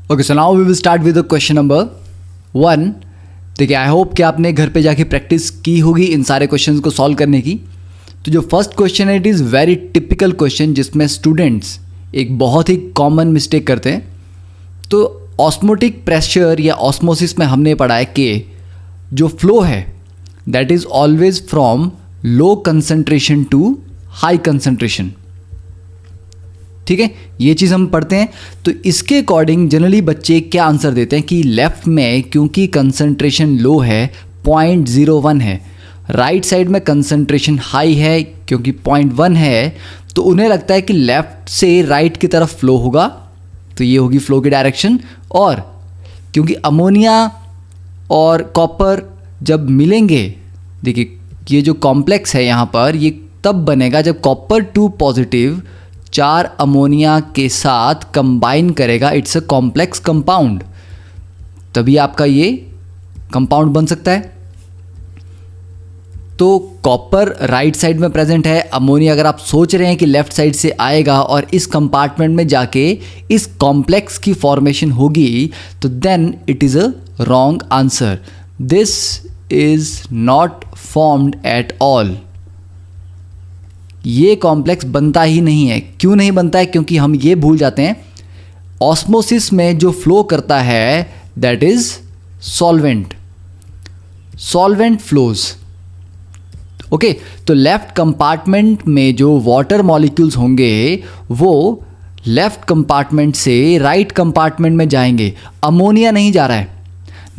Okay, so now we will start with question number 1। देखिए, I hope कि आपने घर पे जाके प्रैक्टिस की होगी इन सारे क्वेश्चंस को सॉल्व करने की। तो जो फर्स्ट क्वेश्चन है, it is very typical question जिसमें स्टूडेंट्स एक बहुत ही कॉमन मिस्टेक करते हैं। तो ऑस्मोटिक प्रेशर या ऑस्मोसिस में हमने पढ़ा है कि जो फ्लो है that is always from low concentration to high concentration. ठीक है, ये चीज़ हम पढ़ते हैं। तो इसके अकॉर्डिंग जनरली बच्चे क्या आंसर देते हैं कि लेफ़्ट में क्योंकि कंसंट्रेशन लो है 0.01 है, राइट साइड में कंसंट्रेशन हाई है क्योंकि 0.1 है, तो उन्हें लगता है कि लेफ़्ट से राइट की तरफ फ्लो होगा, तो ये होगी फ्लो की डायरेक्शन। और क्योंकि अमोनिया और कॉपर जब मिलेंगे, देखिए ये जो कॉम्प्लेक्स है यहाँ पर, ये तब बनेगा जब कॉपर 2 पॉजिटिव 4 अमोनिया के साथ कंबाइन करेगा, इट्स अ कॉम्प्लेक्स कंपाउंड, तभी आपका ये कंपाउंड बन सकता है। तो कॉपर राइट साइड में प्रेजेंट है, अमोनिया अगर आप सोच रहे हैं कि लेफ्ट साइड से आएगा और इस कंपार्टमेंट में जाके इस कॉम्प्लेक्स की फॉर्मेशन होगी, तो then it is a wrong answer. This is not formed at all. ये कॉम्प्लेक्स बनता ही नहीं है। क्यों नहीं बनता है? क्योंकि हम ये भूल जाते हैं ऑस्मोसिस में जो फ्लो करता है that is solvent flows. Okay, तो लेफ्ट कंपार्टमेंट में जो वाटर मॉलिक्यूल्स होंगे वो लेफ्ट कंपार्टमेंट से राइट कंपार्टमेंट में जाएंगे। अमोनिया नहीं जा रहा है,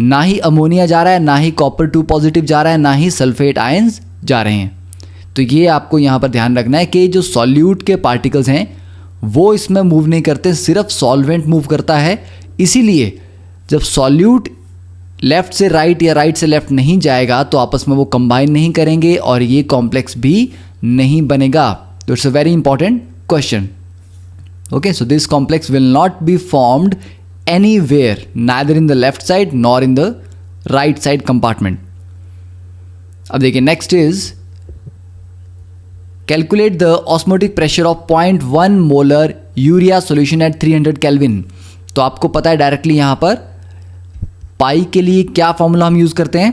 ना ही अमोनिया जा रहा है, ना ही कॉपर 2 पॉजिटिव जा रहा है, ना ही सल्फेट आयंस जा रहे हैं। तो ये आपको यहाँ पर ध्यान रखना है कि जो सॉल्यूट के पार्टिकल्स हैं वो इसमें मूव नहीं करते, सिर्फ सॉल्वेंट मूव करता है। इसीलिए जब सॉल्यूट लेफ्ट से राइट या राइट से लेफ्ट नहीं जाएगा तो आपस में वो कंबाइन नहीं करेंगे और ये कॉम्प्लेक्स भी नहीं बनेगा। तो it's a very important question. Okay, so this complex will not be formed anywhere, neither in the left side nor in the right side compartment. अब देखिए, next is calculate the osmotic pressure of 0.1 molar urea solution at 300 kelvin. तो आपको पता है directly यहाँ पर पाई के लिए क्या फॉर्मूला हम यूज़ करते हैं।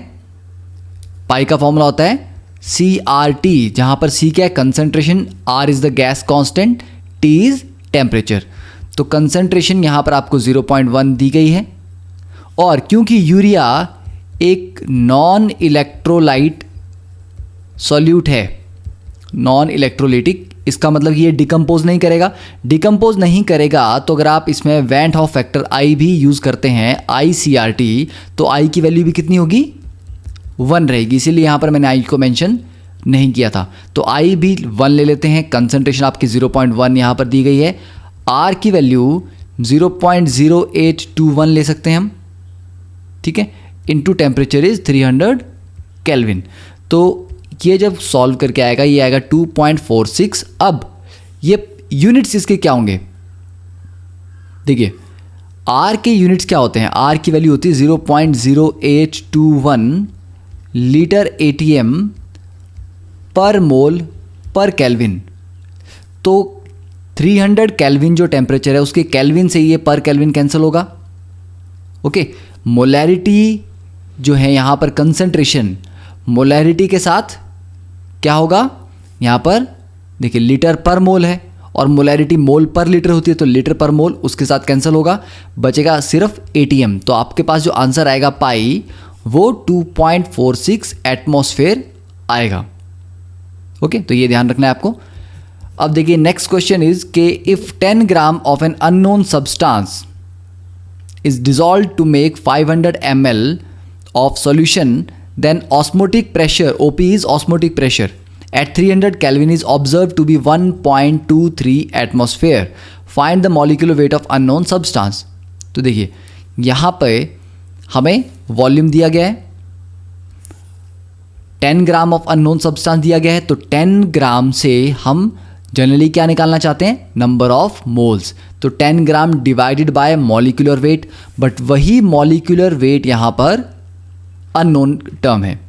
पाई का फॉर्मूला होता है CRT, जहाँ पर C क्या है? Concentration, R is the gas constant, T is temperature. तो कंसंट्रेशन यहाँ पर आपको 0.1 दी गई है। और क्योंकि यूरिया एक नॉन इलेक्ट्रोलाइट सॉल्यूट है, नॉन इलेक्ट्रोलिटिक, इसका मतलब ये डिकम्पोज नहीं करेगा। डिकम्पोज नहीं करेगा तो अगर आप इसमें वैन हॉफ फैक्टर I भी यूज़ करते हैं, ICRT, तो I की वैल्यू भी कितनी होगी? 1 रहेगी। इसीलिए यहाँ पर मैंने I को मेंशन नहीं किया था। तो I भी 1 ले लेते हैं। कंसंट्रेशन आपकी 0.1 यहाँ पर दी गई है। R की वैल्यू 0.0821 ले सकते हैं हम, ठीक है, इनटू टेम्परेचर इज़ 300 केल्विन। तो ये जब सॉल्व करके आएगा ये आएगा 2.46। अब ये यूनिट्स इसके क्या होंगे? देखिए, R के यूनिट्स क्या होते हैं? R की वैल्यू होती है 0.0821 लीटर ATM पर मोल पर केल्विन। तो 300 केल्विन जो टेम्परेचर है उसके केल्विन से ये पर केल्विन कैंसिल होगा। ओके, मोलैरिटी जो है यहाँ पर कंसंट्रेशन, मोलैरिटी के साथ क्या होगा? यहाँ पर देखिए लीटर पर मोल है और मोलैरिटी मोल पर लीटर होती है, तो लीटर पर मोल उसके साथ कैंसिल होगा, बचेगा सिर्फ ATM। तो आपके पास जो आंसर आएगा पाई वो 2.46 एटमॉस्फेयर आएगा। ओके, तो ये ध्यान रखना है आपको। अब देखिए, नेक्स्ट क्वेश्चन इज के if 10 gram of an unknown substance is dissolved to make 500 ml of solution, then osmotic pressure, OP is osmotic pressure, at 300 Kelvin is observed to be 1.23 atmosphere. Find the molecular weight of unknown substance. तो देखिए यहाँ पे हमें volume दिया गया है, 10 gram of unknown substance दिया गया है, तो 10 ग्राम से हम जनरली क्या निकालना चाहते हैं? Number of moles. तो 10 ग्राम divided by molecular weight, but वही मॉलिक्यूलर वेट यहाँ पर अननोन टर्म है।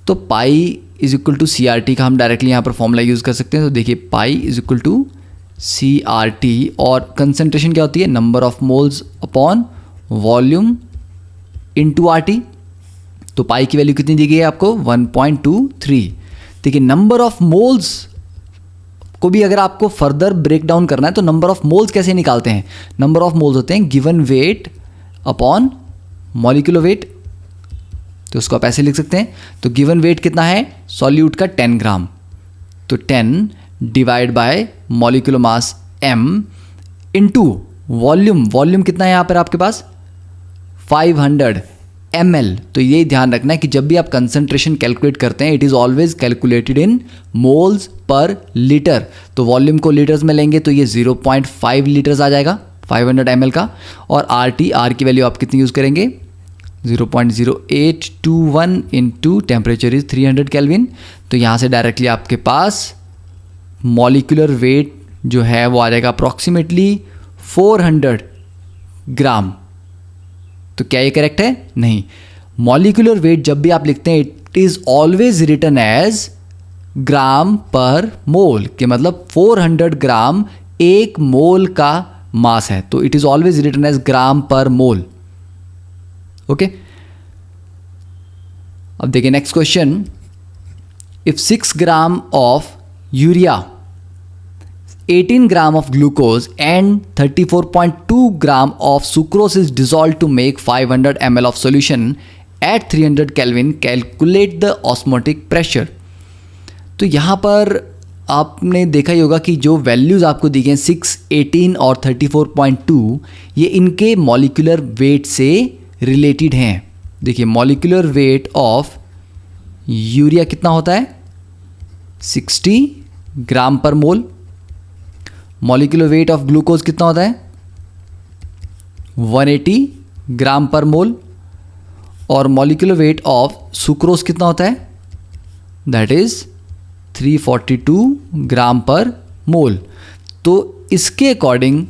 तो pi is equal to CRT का हम डायरेक्टली यहाँ पर फॉर्मूला यूज़ कर सकते हैं। तो देखिए pi is equal to CRT, और कंसंट्रेशन क्या होती है, number of moles upon volume into RT। तो पाई की वैल्यू कितनी दी गई है आपको, 1.23। देखिए नंबर ऑफ मोल्स को भी अगर आपको फर्दर ब्रेक डाउन करना है तो नंबर ऑफ मोल्स कैसे निकालते हैं, नंबर ऑफ मोल्स होते हैं given weight upon molecular weight. तो उसको आप ऐसे लिख सकते हैं, तो गिवन वेट कितना है सॉल्यूट का 10 ग्राम, तो 10 divide by molecular mass m into volume, volume कितना है यहाँ पर आपके पास 500 ml। तो ये ध्यान रखना है कि जब भी आप कंसंट्रेशन कैलकुलेट करते हैं it is always calculated in moles per litre. तो वॉल्यूम को लीटर्स में लेंगे तो ये 0.5 लीटर्स आ जाएगा 500 ml का। और R की वैल्यू आप कितनी यूज़ करेंगे, 0.0821 इंटू टेम्परेचर इज 300 केल्विन। तो यहाँ से डायरेक्टली आपके पास मॉलिक्यूलर वेट जो है वो आ जाएगा अप्रॉक्सीमेटली 400 ग्राम। तो क्या ये करेक्ट है, नहीं। मॉलिक्यूलर वेट जब भी आप लिखते हैं it is always written as gram per mole, के मतलब 400 ग्राम एक मोल का मास है, तो it is always written as gram per mole. Okay, अब देखिए next question, if 6 gram of urea, 18 gram of glucose and 34.2 gram of sucrose is dissolved to make 500 ml of solution at 300 Kelvin, calculate the osmotic pressure। तो यहाँ पर आपने देखा ही होगा कि जो वैल्यूज़ आपको दी गई 6, 18 और 34.2 ये इनके मॉलिक्यूलर वेट से रिलेटेड हैं। देखिए मॉलिक्यूलर वेट ऑफ यूरिया कितना होता है 60 ग्राम per mole, molecular weight of glucose कितना होता है 180 ग्राम पर मोल, और मॉलिक्यूलर वेट ऑफ सुक्रोज कितना होता है दैट इज 342 ग्राम पर मोल। तो इसके अकॉर्डिंग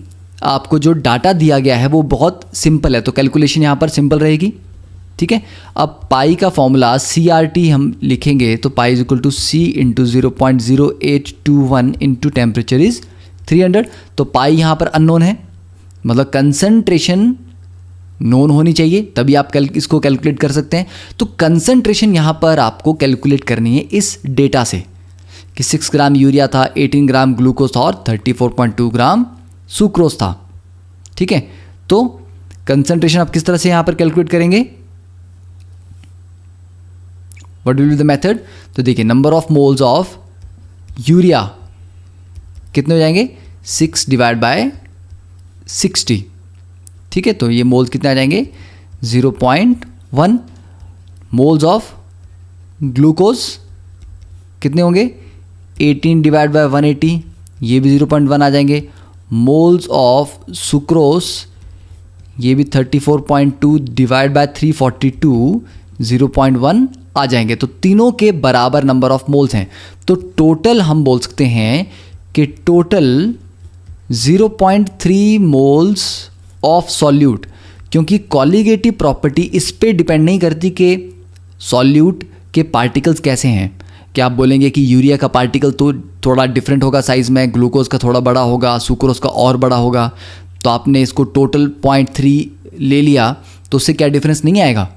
आपको जो डाटा दिया गया है वो बहुत सिंपल है, तो कैलकुलेशन यहाँ पर सिंपल रहेगी। ठीक है, अब पाई का फॉर्मूला CRT हम लिखेंगे तो pi is equal to C into 0.0821 into temperature is 300। तो पाई यहाँ पर अननोन है, मतलब कंसंट्रेशन नोन होनी चाहिए तभी आप इसको कैलकुलेट कर सकते हैं। तो कंसंट्रेशन यहाँ पर आपको कैलकुलेट करनी है इस डेटा से कि 6 ग्राम यूरिया था, 18 ग्राम ग्लूकोज था और 34.2 ग्राम सुक्रोज था। ठीक है, तो कंसंट्रेशन आप किस तरह से यहाँ पर कैलकुलेट करेंगे, what will be the method. तो देखिए number of moles of urea कितने हो जाएंगे 6 डिवाइड बाय 60। ठीक है, तो ये मोल्स कितने आ जाएंगे 0.1। मोल्स ऑफ ग्लूकोज कितने होंगे 18 डिवाइड बाय 180, ये भी 0.1 आ जाएंगे। मोल्स ऑफ सुक्रोज ये भी 34.2 डिवाइड बाय 342 0.1 आ जाएंगे। तो तीनों के बराबर नंबर ऑफ मोल्स हैं, तो टोटल हम बोल सकते हैं कि टोटल 0.3 मोल्स ऑफ सॉल्यूट, क्योंकि कॉलिगेटिव प्रॉपर्टी इस पे डिपेंड नहीं करती कि सॉल्यूट के पार्टिकल्स कैसे हैं। क्या आप बोलेंगे कि यूरिया का पार्टिकल तो थोड़ा डिफरेंट होगा साइज़ में, ग्लूकोज का थोड़ा बड़ा होगा, सुक्रोज का और बड़ा होगा, तो आपने इसको टोटल 0.3 ले लिया तो उससे क्या डिफरेंस नहीं आएगा।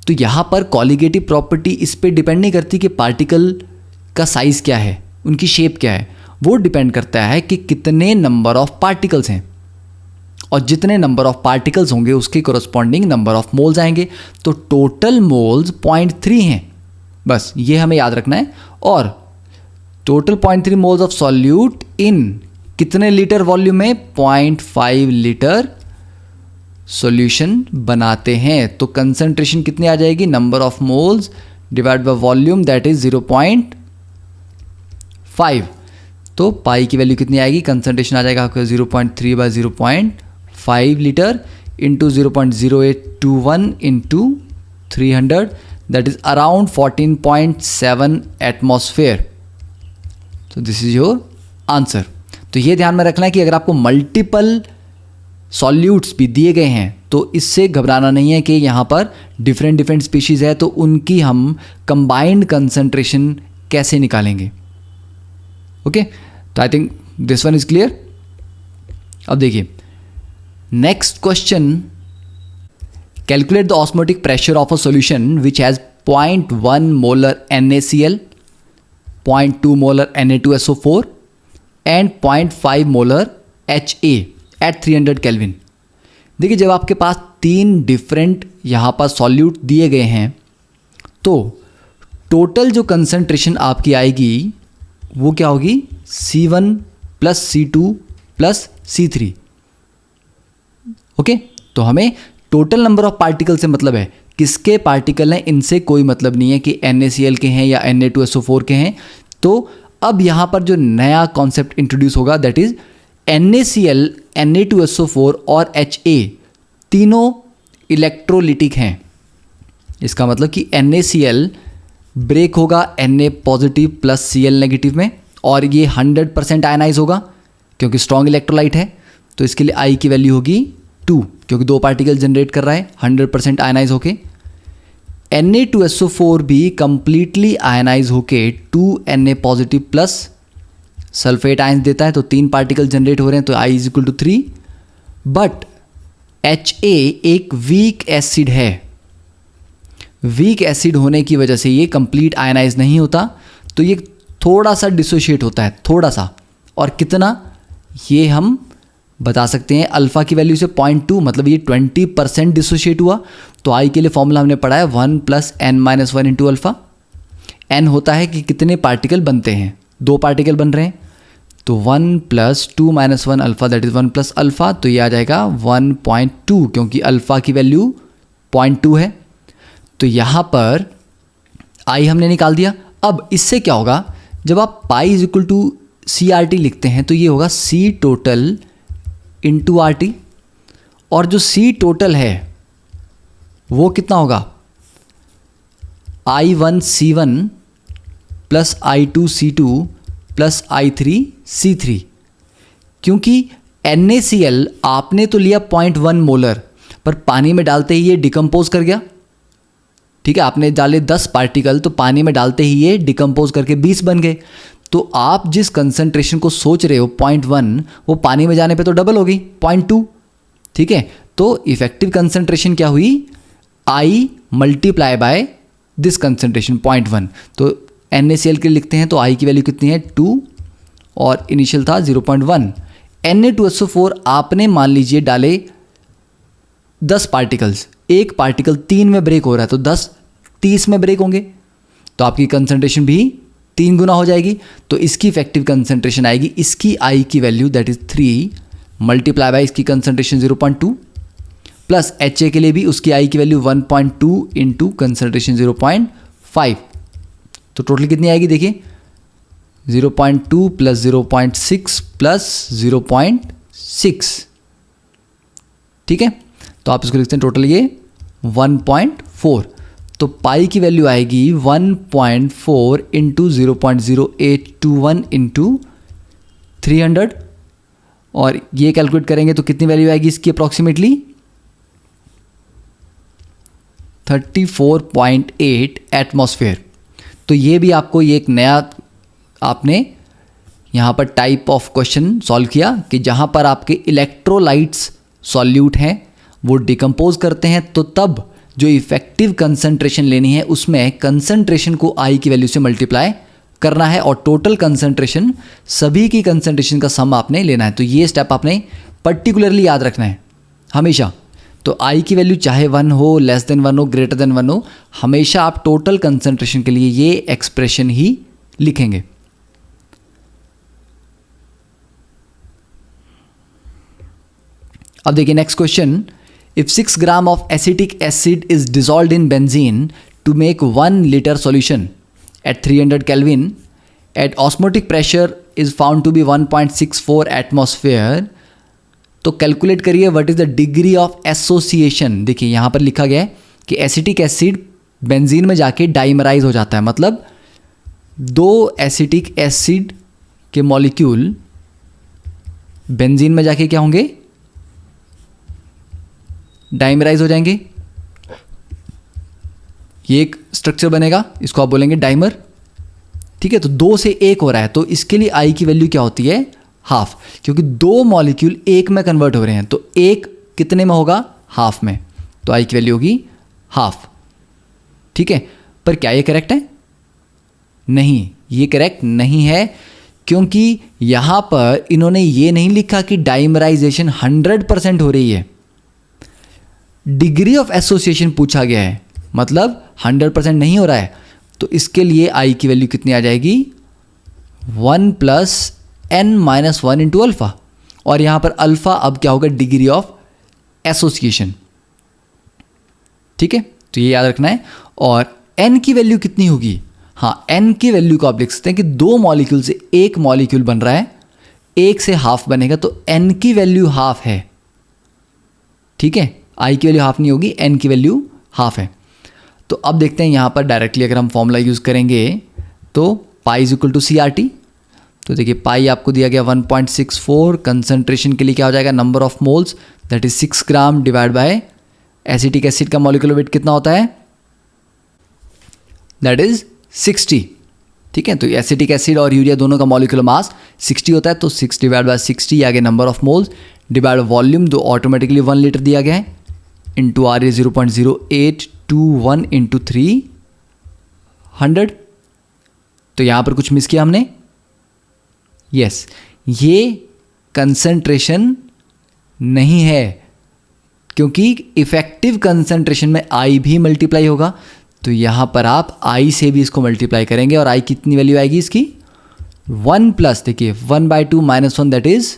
तो यहाँ पर कॉलिगेटिव प्रॉपर्टी इस पे डिपेंड नहीं करती कि पार्टिकल का साइज़ क्या है, उनकी शेप क्या है, वो डिपेंड करता है कि कितने नंबर ऑफ पार्टिकल्स हैं, और जितने नंबर ऑफ पार्टिकल्स होंगे उसके कोरस्पॉन्डिंग नंबर ऑफ मोल्स आएंगे। तो टोटल मोल्स 0.3 हैं, बस ये हमें याद रखना है। और total 0.3 moles of solute in कितने लीटर वॉल्यूम में 0.5 लीटर सॉल्यूशन बनाते हैं। तो कंसंट्रेशन कितनी आ जाएगी, number of moles divide by volume that is 0.5। तो पाई की वैल्यू कितनी आएगी, कंसंट्रेशन आ जाएगा आपका 0.3 by 0.5 litre into 0.0821 into 300 that is around 14.7 atmosphere. तो दिस इज योर आंसर। तो ये ध्यान में रखना है कि अगर आपको मल्टीपल सॉल्यूट्स भी दिए गए हैं तो इससे घबराना नहीं है कि यहाँ पर डिफरेंट स्पीशीज़ है, तो उनकी हम कंबाइंड कंसंट्रेशन कैसे निकालेंगे। ओके, तो I think this one is clear. अब देखिए next question, calculate the osmotic pressure of a solution which has 0.1 molar NaCl, 0.2 molar Na2SO4 and 0.5 molar HA at 300 kelvin. देखिए जब आपके पास 3 डिफरेंट यहाँ पर सॉल्यूट दिए गए हैं तो टोटल जो कंसंट्रेशन आपकी आएगी वो क्या होगी, C1 plus C2 plus C3। Okay, तो हमें टोटल नंबर ऑफ पार्टिकल से मतलब है, किसके पार्टिकल हैं इनसे कोई मतलब नहीं है कि NaCl के हैं या Na2SO4 के हैं। तो अब यहाँ पर जो नया कॉन्सेप्ट इंट्रोड्यूस होगा दैट इज NaCl, Na2SO4 और HA तीनों इलेक्ट्रोलिटिक हैं। इसका मतलब कि NaCl ब्रेक होगा Na positive plus Cl negative में, और ये 100% आयनाइज होगा क्योंकि स्ट्रॉन्ग इलेक्ट्रोलाइट है। तो इसके लिए I की वैल्यू होगी 2 क्योंकि 2 पार्टिकल जनरेट कर रहा है 100% आयनाइज होके। Na2SO4 भी कंप्लीटली आयनाइज होके 2 Na positive plus sulphate ions देता है, तो 3 पार्टिकल जनरेट हो रहे हैं, तो I is equal to 3। But HA एक वीक एसिड है, वीक एसिड होने की वजह से ये कंप्लीट आयनाइज नहीं होता, तो ये थोड़ा सा डिसोशिएट होता है, थोड़ा सा। और कितना ये हम बता सकते हैं अल्फ़ा की वैल्यू से 0.2, मतलब ये 20% डिसोशिएट हुआ। तो I के लिए फॉर्मूला हमने पढ़ा है 1 plus n-1 into alpha. n होता है कि कितने पार्टिकल बनते हैं, 2 पार्टिकल बन रहे हैं, तो 1 plus 2 minus 1 alpha that is 1 plus alpha, तो ये आ जाएगा 1.2 क्योंकि अल्फ़ा की वैल्यू 0.2 है। तो यहाँ पर I हमने निकाल दिया। अब इससे क्या होगा, जब आप pi is equal to CRT लिखते हैं तो ये होगा C टोटल इंटू RT, और जो C टोटल है वो कितना होगा, I1C1 plus I2C2 plus I3C3। क्योंकि NaCl आपने तो लिया 0.1 मोलर, पर पानी में डालते ही ये डिकम्पोज कर गया। ठीक है, आपने डाले 10 पार्टिकल, तो पानी में डालते ही ये डिकम्पोज करके 20 बन गए। तो आप जिस कंसंट्रेशन को सोच रहे हो 0.1, वो पानी में जाने पे तो डबल हो गई 0.2। ठीक है, तो इफेक्टिव कंसंट्रेशन क्या हुई, I multiply by this concentration 0.1। तो NaCl के लिखते हैं तो I की वैल्यू कितनी है 2 और इनिशियल था 0.1। Na2SO4 आपने मान लीजिए डाले 10 पार्टिकल्स, एक पार्टिकल 3 में ब्रेक हो रहा है तो 10 30 में ब्रेक होंगे, तो आपकी कंसंट्रेशन भी 3 गुना हो जाएगी। तो इसकी इफेक्टिव कंसंट्रेशन आएगी, इसकी I की value that is 3 multiply by इसकी कंसंट्रेशन 0.2 प्लस HA के लिए भी उसकी I की वैल्यू 1.2 इंटू कंसंट्रेशन 0.5। तो टोटल कितनी आएगी देखिए 0.2 प्लस 0.6 प्लस 0.6। ठीक है, तो आप इसको लिखते हैं टोटल ये 1.4। तो पाई की वैल्यू आएगी 1.4 इंटू 0.0821 इंटू 300, और ये कैलकुलेट करेंगे तो कितनी वैल्यू आएगी इसकी अप्रॉक्सीमेटली 34.8 एटमॉस्फेयर। तो ये भी आपको ये एक नया आपने यहाँ पर टाइप ऑफ क्वेश्चन सॉल्व किया कि जहाँ पर आपके इलेक्ट्रोलाइट्स सॉल्यूट हैं वो डिकम्पोज करते हैं, तो तब जो इफेक्टिव कंसंट्रेशन लेनी है उसमें कंसंट्रेशन को I की वैल्यू से मल्टीप्लाई करना है, और टोटल कंसंट्रेशन सभी की कंसंट्रेशन का सम आपने लेना है। तो ये स्टेप आपने पर्टिकुलरली याद रखना है हमेशा। तो I की वैल्यू चाहे 1 हो, लेस देन 1 हो, ग्रेटर देन 1 हो, हमेशा आप टोटल कंसंट्रेशन के लिए ये एक्सप्रेशन ही लिखेंगे। अब देखिए next question, if 6 gram of acetic acid is dissolved in benzene to make 1 liter solution at 300 Kelvin at osmotic pressure is found to be 1.64 atmosphere, तो कैलकुलेट करिए what is the degree of association. देखिए यहाँ पर लिखा गया है कि acetic acid benzene में जाके डाइमराइज हो जाता है, मतलब 2 एसिटिक एसिड के मॉलिक्यूल बेंजीन में जाके क्या होंगे, डाइमराइज हो जाएंगे। ये एक स्ट्रक्चर बनेगा, इसको आप बोलेंगे डाइमर। ठीक है, तो 2 से 1 हो रहा है, तो इसके लिए I की वैल्यू क्या होती है हाफ, क्योंकि दो मॉलिक्यूल एक में कन्वर्ट हो रहे हैं, तो एक कितने में होगा, हाफ में, तो आई की वैल्यू होगी हाफ। ठीक है, पर क्या ये करेक्ट है, नहीं, ये करेक्ट नहीं है, क्योंकि यहां पर इन्होंने ये नहीं लिखा कि डाइमराइजेशन 100% हो रही है, डिग्री ऑफ एसोसिएशन पूछा गया है, मतलब 100% नहीं हो रहा है, तो इसके लिए आई की वैल्यू कितनी आ जाएगी, 1 + n-1 इंटू अल्फा, और यहां पर अल्फा अब क्या होगा, डिग्री ऑफ एसोसिएशन। ठीक है, तो ये याद रखना है। और n की वैल्यू कितनी होगी, हाँ, n की वैल्यू को आप लिख सकते हैं कि दो मॉलिक्यूल से एक मॉलिक्यूल बन रहा है, एक से हाफ बनेगा, तो n की वैल्यू हाफ है। ठीक है, i की वैल्यू हाफ नहीं होगी, n की वैल्यू हाफ है। तो अब देखते हैं यहाँ पर डायरेक्टली अगर हम फॉर्मूला यूज़ करेंगे तो pi is equal to CRT। तो देखिए पाई आपको दिया गया 1.64, कंसंट्रेशन के लिए क्या हो जाएगा, number of moles that is 6 gram divide by acetic acid का मॉलिक्यूलर वेट कितना होता है, दैट इज 60। ठीक है, तो एसिटिक एसिड और यूरिया दोनों का मॉलिक्यूलर मास 60 होता है, तो 6 डिवाइड बाय 60 आगे number of moles divide volume, जो ऑटोमेटिकली 1 लीटर दिया गया है, इंटू आर ए 0.0821 इंटू 300। तो यहां पर कुछ मिस किया हमने, यस, ये कंसंट्रेशन नहीं है, क्योंकि इफेक्टिव कंसंट्रेशन में आई भी मल्टीप्लाई होगा, तो यहां पर आप आई से भी इसको मल्टीप्लाई करेंगे, और आई कितनी वैल्यू आएगी इसकी, 1 प्लस, देखिए 1/2 - 1 दैट इज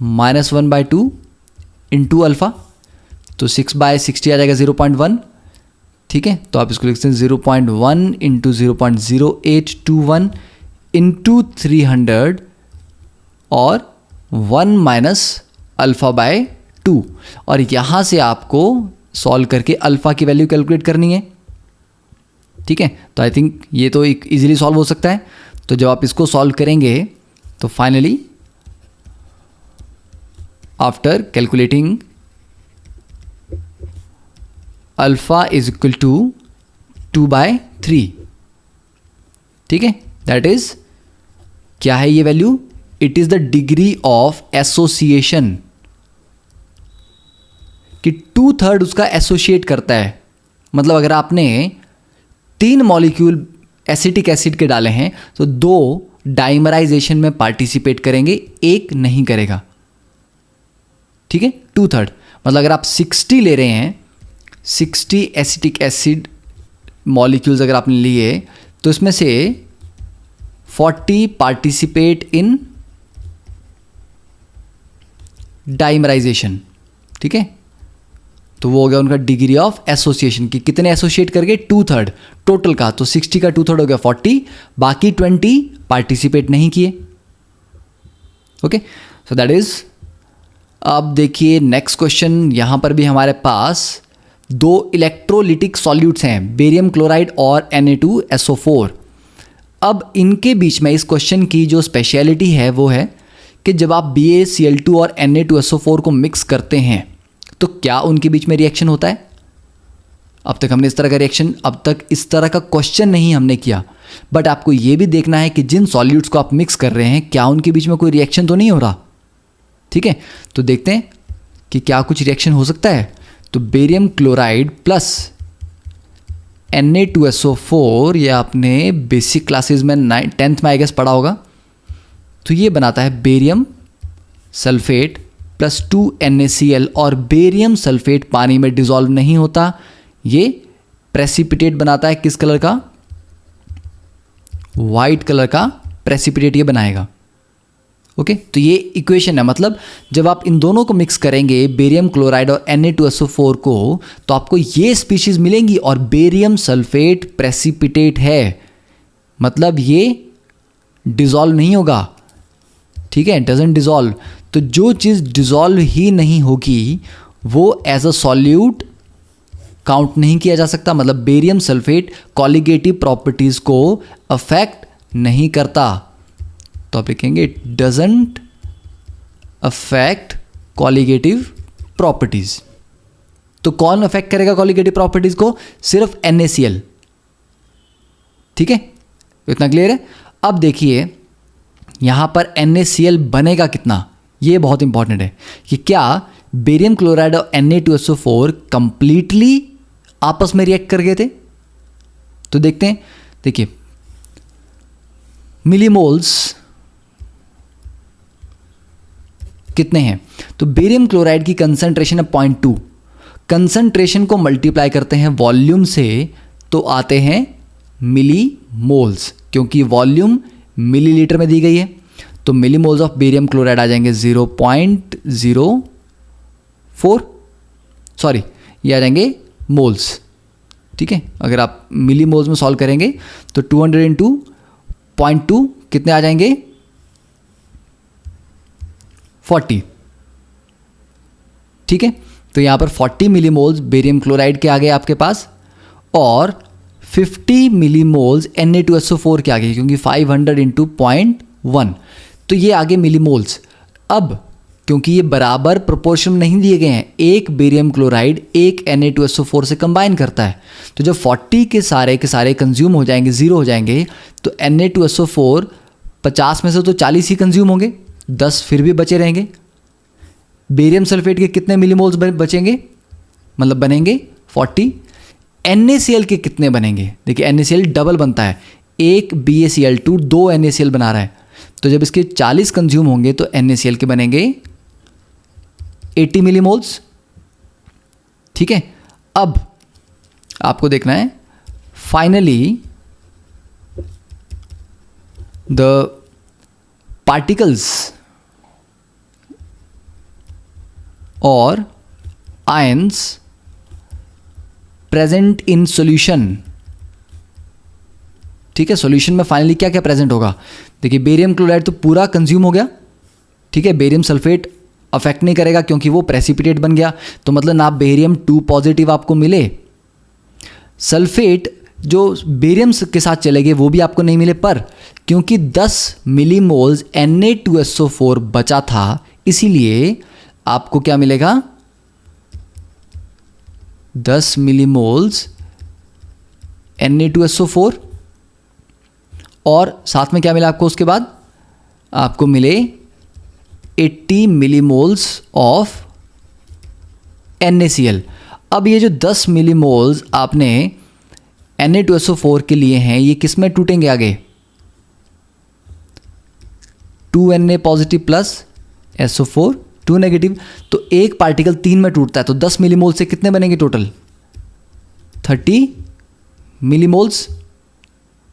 -1/2 इंटू अल्फा, तो 6/60 आ जाएगा 0.1। ठीक है, तो आप इसको लिख सकते हैं 0.1 इंटू 0.0821 इंटू 300 और 1 माइनस α/2, और यहाँ से आपको सॉल्व करके अल्फ़ा की वैल्यू कैलकुलेट करनी है। ठीक है, तो आई थिंक ये तो एक इजीली सॉल्व हो सकता है। तो जब आप इसको सॉल्व करेंगे तो finally after calculating alpha is equal to 2/3, ठीक है, दैट इज क्या है ये value, it is the degree of association, कि 2/3 उसका एसोसिएट करता है। मतलब अगर आपने 3 मॉलिक्यूल एसिटिक एसिड के डाले हैं तो 2 डाइमराइजेशन में पार्टिसिपेट करेंगे, 1 नहीं करेगा। ठीक है, 2/3 मतलब अगर आप 60 ले रहे हैं, 60 एसिटिक एसिड मॉलिक्यूल्स अगर आपने लिए तो इसमें से 40 पार्टिसिपेट इन डाइमराइजेशन। ठीक है, तो वो हो गया उनका डिग्री ऑफ एसोसिएशन कि कितने एसोसिएट करके 2/3 टोटल का, तो 60 का 2/3 हो गया 40, बाकी 20 पार्टिसिपेट नहीं किए। Okay, so that is. अब देखिए नेक्स्ट क्वेश्चन, यहां पर भी हमारे पास 2 इलेक्ट्रोलिटिक सॉल्यूट्स हैं, बेरियम क्लोराइड और Na2SO4। अब इनके बीच में इस क्वेश्चन की जो स्पेशलिटी है वो है कि जब आप BaCl2 और Na2SO4 को मिक्स करते हैं तो क्या उनके बीच में रिएक्शन होता है। अब तक हमने इस तरह का रिएक्शन, अब तक इस तरह का क्वेश्चन नहीं हमने किया, बट आपको ये भी देखना है कि जिन सॉल्यूट्स को आप मिक्स कर रहे हैं क्या उनके बीच में कोई रिएक्शन तो नहीं हो रहा। ठीक है, तो देखते हैं कि क्या कुछ रिएक्शन हो सकता है। तो बेरियम क्लोराइड प्लस Na2SO4, ये आपने बेसिक क्लासेस में 10th में आई गेस पढ़ा होगा, तो ये बनाता है बेरियम सल्फेट प्लस 2 NaCl, और बेरियम सल्फेट पानी में डिसॉल्व नहीं होता, ये प्रेसिपिटेट बनाता है। किस कलर का, वाइट कलर का प्रेसिपिटेट ये बनाएगा। ओके, तो ये इक्वेशन है, मतलब जब आप इन दोनों को मिक्स करेंगे बेरियम क्लोराइड और Na2SO4 को, तो आपको ये स्पीशीज मिलेंगी, और बेरियम सल्फेट प्रेसिपिटेट है, मतलब ये डिसॉल्व नहीं होगा। ठीक है, डजंट डिसॉल्व। तो जो चीज़ डिसॉल्व ही नहीं होगी वो एज अ सॉल्यूट काउंट नहीं किया जा सकता, मतलब बेरियम सल्फेट कॉलिगेटिव प्रॉपर्टीज को अफेक्ट नहीं करता। तो आप लिखेंगे it doesn't affect colligative properties. तो कौन अफेक्ट करेगा कॉलिगेटिव प्रॉपर्टीज को, सिर्फ NaCl। ठीक है, इतना क्लियर है। अब देखिए यहाँ पर NaCl बनेगा कितना, ये बहुत इंपॉर्टेंट है कि क्या बेरियम क्लोराइड और Na2SO4 कंप्लीटली आपस में रिएक्ट कर गए थे। तो देखते हैं, देखिए मिलीमोल्स कितने हैं, तो बेरियम क्लोराइड की कंसंट्रेशन है 0.2, कंसंट्रेशन को मल्टीप्लाई करते हैं वॉल्यूम से तो आते हैं मिलीमोल्स, क्योंकि वॉल्यूम मिलीलीटर में दी गई है। तो मिलीमोल्स ऑफ बेरियम क्लोराइड आ जाएंगे 0.04, सॉरी ये आ जाएंगे मोल्स, ठीक है। अगर आप मिलीमोल्स में सॉल्व करेंगे तो 200 इंटू 0.2 कितने आ जाएंगे 40, ठीक है। तो यहाँ पर 40 मिलीमोल्स बेरियम क्लोराइड के आ गए आपके पास और 50 मिलीमोल्स Na2SO4 के आ गए, क्योंकि 500 इंटू 0.1, तो ये आगे मिलीमोल्स। अब क्योंकि ये बराबर प्रोपोर्शन नहीं दिए गए हैं, एक बेरियम क्लोराइड एक Na2SO4 से कंबाइन करता है, तो जब 40 के सारे कंज्यूम हो जाएंगे, ज़ीरो हो जाएंगे, तो Na2SO4 50 में से तो 40 ही कंज्यूम होंगे, 10 फिर भी बचे रहेंगे। बेरियम सल्फेट के कितने मिलीमोल्स बचेंगे, मतलब बनेंगे 40। NaCl के कितने बनेंगे, देखिए NaCl डबल बनता है, एक BaCl2 2 NaCl बना रहा है, तो जब इसके 40 कंज्यूम होंगे तो NaCl के बनेंगे 80 मिलीमोल्स, ठीक है। अब आपको देखना है फाइनली द पार्टिकल्स और आयंस प्रेजेंट इन सॉल्यूशन, ठीक है। सॉल्यूशन में फाइनली क्या क्या प्रेजेंट होगा, देखिए बेरियम क्लोराइड तो पूरा कंज्यूम हो गया, ठीक है। बेरियम सल्फेट अफेक्ट नहीं करेगा क्योंकि वो प्रेसिपिटेट बन गया, तो मतलब ना बेरियम 2 पॉजिटिव आपको मिले, सल्फेट जो बेरियम के साथ चले गए वो भी आपको नहीं मिले, पर क्योंकि 10 मिलीमोल्स Na2SO4 बचा था इसीलिए आपको क्या मिलेगा 10 मिलीमोल्स Na2SO4 और साथ में क्या मिला आपको, उसके बाद आपको मिले 80 मिलीमोल्स ऑफ NaCl। अब ये जो 10 मिलीमोल्स आपने Na2SO4 के लिए हैं, ये किस में टूटेंगे आगे, 2Na positive plus SO4 2 negative, तो एक पार्टिकल 3 में टूटता है, तो 10 मिलीमोल से कितने बनेंगे टोटल 30 मिलीमोल्स,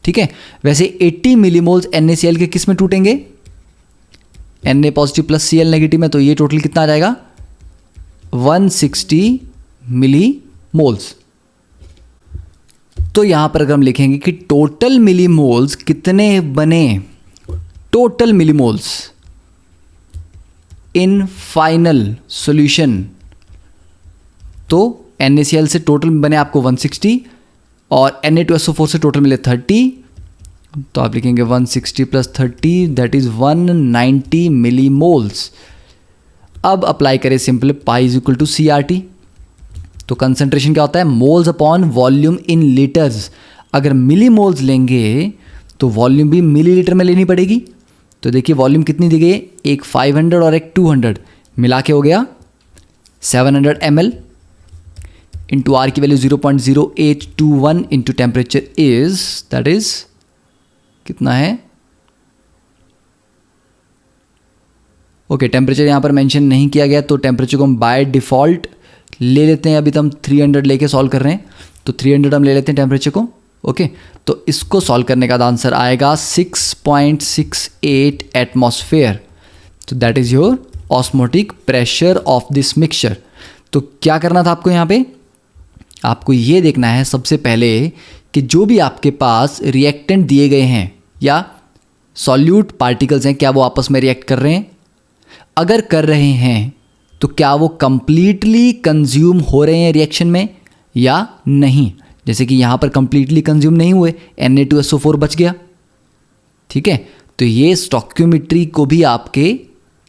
ठीक है। वैसे 80 मिलीमोल्स NaCl के किस में टूटेंगे, Na positive plus Cl negative में, तो ये टोटल कितना आ जाएगा 160 मिलीमोल्स। तो यहां पर अगर हम लिखेंगे कि टोटल मिलीमोल्स कितने बने, total millimoles in final solution, तो NaCl से टोटल बने आपको 160 और Na2SO4 से टोटल मिले 30, तो आप लिखेंगे 160 प्लस 30 दैट इज 190 मिलीमोल्स। अब अप्लाई करें simple pi is equal to CRT, तो कंसंट्रेशन क्या होता है moles upon volume in litres, अगर मिलीमोल्स लेंगे तो वॉल्यूम भी मिलीलीटर में लेनी पड़ेगी, तो देखिए वॉल्यूम कितनी दी गई है, एक 500 और एक 200 मिला के हो गया 700 ml, इंटू आर की value 0.0821 into temperature is that is कितना है, ओके टेम्परेचर यहाँ पर मेंशन नहीं किया गया, तो टेम्परेचर को हम बाय डिफ़ॉल्ट ले लेते हैं। अभी तो हम 300 लेके सॉल्व कर रहे हैं, तो 300 हम ले लेते हैं टेम्परेचर को, ओके। तो इसको सॉल्व करने का आंसर आएगा 6.68 एटमॉस्फेयर, तो that is your osmotic pressure of this mixture. तो क्या करना था आपको यहाँ पे, आपको ये देखना है सबसे पहले कि जो भी आपके पास रिएक्टेंट दिए गए हैं या सॉल्यूट पार्टिकल्स हैं, क्या वो आपस में रिएक्ट कर रहे हैं, अगर कर रहे हैं तो क्या वो कंप्लीटली कंज्यूम हो रहे हैं रिएक्शन में या नहीं। जैसे कि यहाँ पर कंप्लीटली कंज्यूम नहीं हुए, Na2SO4 बच गया, ठीक है। तो ये स्टोइकियोमेट्री को भी आपके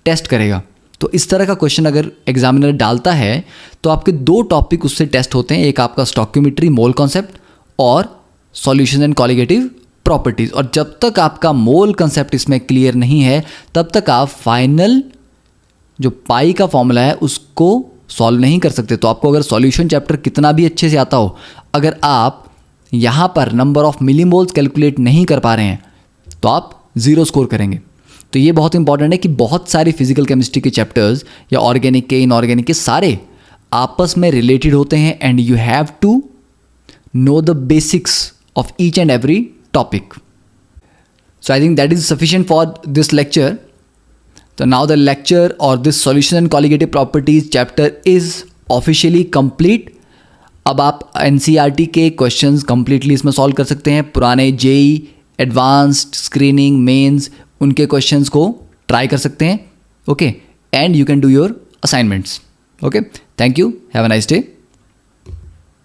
टेस्ट करेगा। तो इस तरह का क्वेश्चन अगर एग्जामिनर डालता है तो आपके 2 टॉपिक उससे टेस्ट होते हैं, एक आपका स्टोइकियोमेट्री मोल कॉन्सेप्ट और सॉल्यूशन एंड कॉलिगेटिव प्रॉपर्टीज़। और जब तक आपका मोल कंसेप्ट इसमें क्लियर नहीं है तब तक आप फाइनल जो पाई का फॉर्मूला है उसको सॉल्व नहीं कर सकते। तो आपको अगर सॉल्यूशन चैप्टर कितना भी अच्छे से आता हो, अगर आप यहाँ पर नंबर ऑफ मिलीमोल्स कैलकुलेट नहीं कर पा रहे हैं तो आप 0 स्कोर करेंगे। तो ये बहुत इंपॉर्टेंट है कि बहुत सारे फिजिकल केमिस्ट्री के चैप्टर्स या ऑर्गेनिक के, इनऑर्गेनिक के, सारे आपस में रिलेटेड होते हैं and you have to know the basics of each and every topic. So I think that is sufficient for this lecture. So now the lecture or this solution and colligative properties chapter is officially complete. अब आप NCERT के questions completely इसमें solve कर सकते हैं। पुराने JEE, Advanced, Screening, Mains उनके questions को try कर सकते हैं। Okay, and you can do your assignments. Okay, thank you. Have a nice day.